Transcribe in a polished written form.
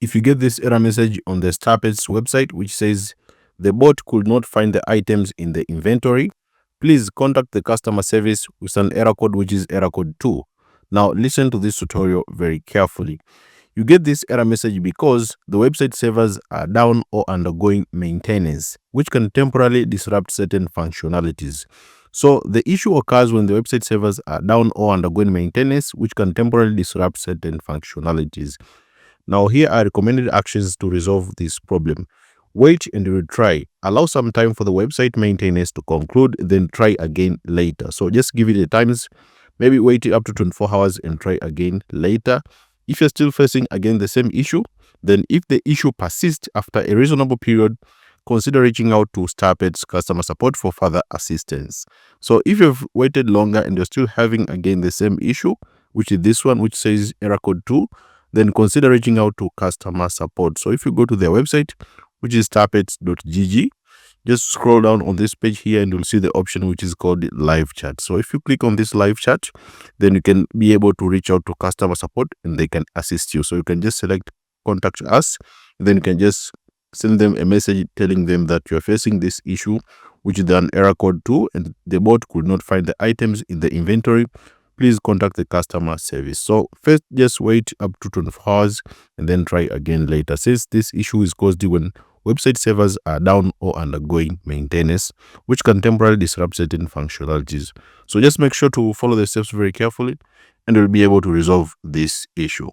if you get this error message on the Starpets website, which says the bot could not find the items in the inventory, please contact the customer service with an error code, which is error code 2. Now, listen to this tutorial very carefully. You get this error message because the website servers are down or undergoing maintenance, which can temporarily disrupt certain functionalities. So the issue occurs when the website servers are down or undergoing maintenance, which can temporarily disrupt certain functionalities. Now, here are recommended actions to resolve this problem. Wait and retry. Allow some time for the website maintenance to conclude, then try again later. So just give it a times, maybe wait up to 24 hours and try again later. If you're still facing again the same issue, then if the issue persists after a reasonable period, consider reaching out to Starpets customer support for further assistance. So if you've waited longer and you're still having again the same issue, which is this one, which says error code 2, then consider reaching out to customer support. So if you go to their website, which is starpets.gg, just scroll down on this page here and you'll see the option which is called live chat. So if you click on this live chat, then you can be able to reach out to customer support and they can assist you. So you can just select contact us, then you can just send them a message telling them that you're facing this issue, which is an error code 2 and the bot could not find the items in the inventory. Please contact the customer service. So first, just wait up to 24 hours and then try again later, since this issue is caused when website servers are down or undergoing maintenance, which can temporarily disrupt certain functionalities. So just make sure to follow the steps very carefully and you'll be able to resolve this issue.